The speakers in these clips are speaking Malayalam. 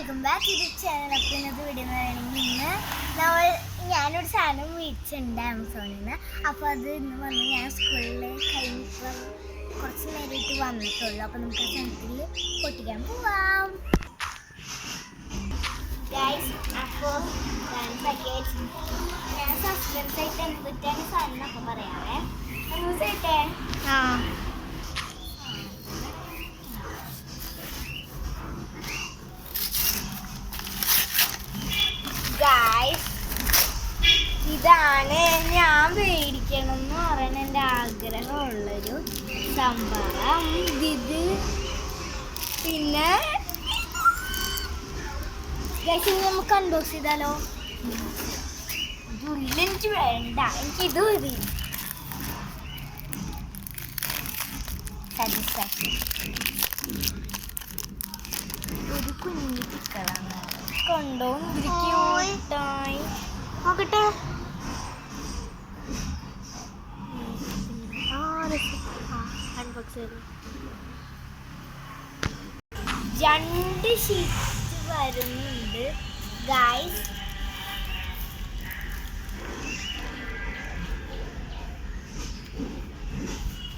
Welcome back to the channel. അപ്പോൾ ഇന്നത്തെ വീഡിയോ എന്ന് പറയുകയാണെങ്കിൽ ഞാനൊരു സാധനം മേടിച്ചിട്ടുണ്ട് ആമസോണിൽ നിന്ന്. അപ്പോൾ അത് ഇന്ന് വന്ന് ഞാൻ സ്കൂളിൽ കഴിഞ്ഞിട്ട് കുറച്ച് നേരമായിട്ട് വന്നിട്ടുള്ളൂ. അപ്പോൾ നമുക്ക് ആ സാധനത്തിൽ പൊട്ടിക്കാൻ പോവാം ഗൈസ്. അപ്പോൾ പാക്കേജ് ഞാൻ സസ്പെൻസ് ആയിട്ട് എന്തൊക്കെയാണ് സാധനം അപ്പോൾ പറയാമേ. ന്യൂസ് ആയിട്ടേ ഗൈസ്, ഇതാണ് ഞാൻ മേടിക്കണം എന്ന് പറയുന്ന എൻ്റെ ആഗ്രഹമുള്ളൊരു സംഭവം. ഇത് പിന്നെ ഗൈസ് ഇനി നമുക്ക് അൺബോക്സ് ചെയ്താലോ? എനിക്ക് വേണ്ട, എനിക്കിത് മതി. ഒരു കുഞ്ഞു പിക്കളാണ് കണ്ടോ, ക്യൂട്ടായി. നോക്കട്ടെ, രണ്ട് ഷീറ്റ് വരുന്നുണ്ട് ഗൈസ്.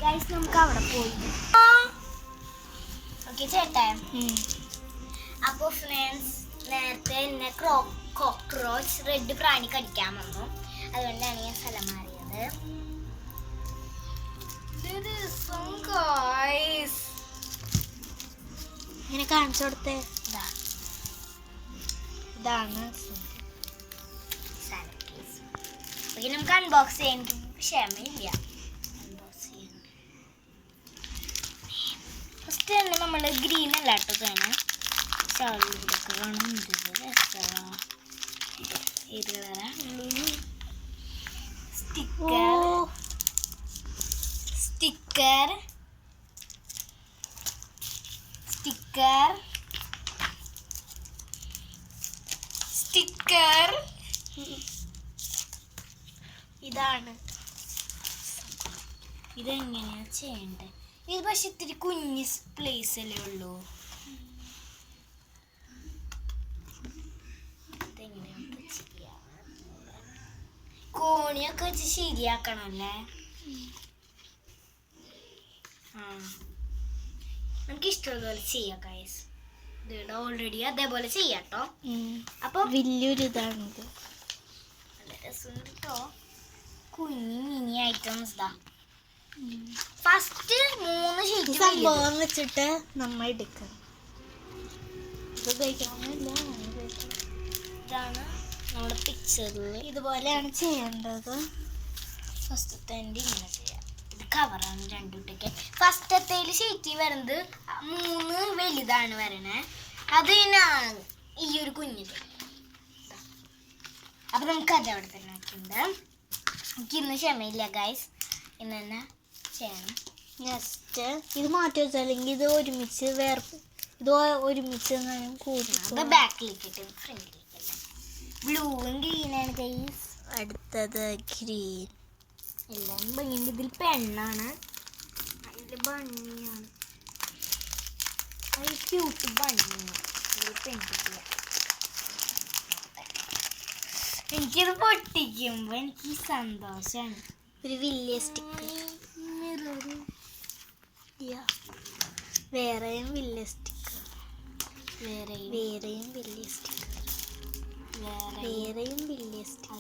ഗൈസ് നമുക്ക് അവിടെ പോയി ഓക്കെ ചേട്ടാ. അപ്പോൾ ഫ്രണ്ട്സ്, നേരത്തെ എന്നെ കോക്രോച്ച് റെഡ് പ്രാണി കടിക്കാൻ വന്നു, അതുകൊണ്ടാണ് ഞാൻ സ്ഥലം മാറിയത്. ഇങ്ങനെ കാണിച്ചു കൊടുത്തേ. ഇതാണ് നമുക്ക് അൺബോക്സ് ചെയ്യാൻ ക്ഷമയില്ല. അൺബോക്സ് ചെയ്യാൻ ഫസ്റ്റ് തന്നെ നമ്മൾ ഗ്രീൻ അല്ല കേട്ടോ വേണം. സ്റ്റിക്കർ ഇതാണ്. ഇതെങ്ങനെയാ ചെയ്യണ്ടേ? ഇത് പക്ഷെ ഇത്തിരി കുഞ്ഞ് പ്ലേസ് അല്ലേ ഉള്ളൂ. കോണിയൊക്കെ വെച്ച് ശരിയാക്കണല്ലേ. നമുക്ക് ഇഷ്ടമുള്ളതുപോലെ ചെയ്യാം ഗൈസ്. ഇത് ഓൾറെഡി അതേപോലെ ചെയ്യാട്ടോ. അപ്പൊ വലിയൊരു ഇതാണിത്. നല്ല രസമുണ്ട് കേട്ടോ. കുഞ്ഞി മിനി ഐറ്റംസ് ഇതാ. ഫസ്റ്റ് 3 ഷീറ്റ് സംഭവം വെച്ചിട്ട് നമ്മൾ എടുക്കണം. ഇതാണ് നമ്മുടെ പിക്ചറിൽ. ഇതുപോലെയാണ് ചെയ്യേണ്ടത്. ഫസ്റ്റത്തെ ഇങ്ങനെ ചെയ്യാം. ഇത് കവറാണ് രണ്ടുട്ടൊക്കെ. ഫസ്റ്റത്തേൽ ഷീറ്റ് വരുന്നത് 3 വലുതാണ് വരണേ. അത് ഈ ഒരു കുഞ്ഞിത്. അപ്പം നമുക്ക് അത് അവിടെ തന്നെ ആക്കിണ്ട്. എനിക്ക് ഇന്ന് ക്ഷമയില്ല ഗൈസ്, ഇന്ന് തന്നെ ചെയ്യണം. നെക്സ്റ്റ് ഇത് മാറ്റി വെച്ചാലെങ്കിൽ ഇത് ഒരുമിച്ച് ഇത് ഒരുമിച്ച് കൂടി ബാക്കിലേക്കിട്ട് ഫ്രണ്ടിലേക്ക്. ബ്ലൂവും ഗ്രീനാണ് ഗൈസ്. അടുത്തത് ഗ്രീൻ. എല്ലാം ഭംഗിയുണ്ട്. ഇതിൽ പെണ്ണാണ്, അതിൽ ഭംഗിയാണ്. അത് ക്യൂട്ട് ഭംഗിയാണ്. ഇതിൽ പെൺകുട്ടിയാണ്. എനിക്കിത് പൊട്ടിക്കുമ്പോൾ എനിക്ക് സന്തോഷമാണ്. ഒരു വലിയ സ്റ്റിക്കർ, വേറെയും വലിയ സ്റ്റിക്കർ, വേറെയും വലിയ സ്റ്റിക്കർ, വേറെയും വലിയ സ്റ്റിക്കർ.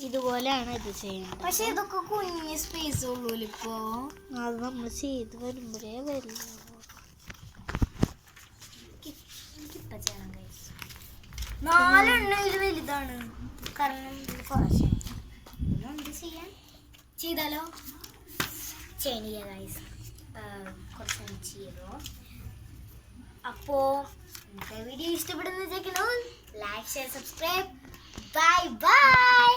ഇതുപോലെയാണ് ഇത് ചെയ്യുന്നത്. പക്ഷെ ഇതൊക്കെ കുഞ്ഞ് സ്പേസ് ഉള്ളൂ ഇപ്പോ. അത് നമ്മൾ ചെയ്ത് വരുമ്പോഴേ വരില്ല. നാലെണ്ണം ഇത് വലുതാണ്, കാരണം ഇത് കുറച്ച് ചെയ്താലോ. ചെയ്യാം ഗൈസ്, കുറച്ച് ചെയ്തോ. അപ്പോ ഇന്നത്തെ വീഡിയോ ഇഷ്ടപ്പെടുന്ന വെച്ചേക്കണോ. Like, share, subscribe. Bye by.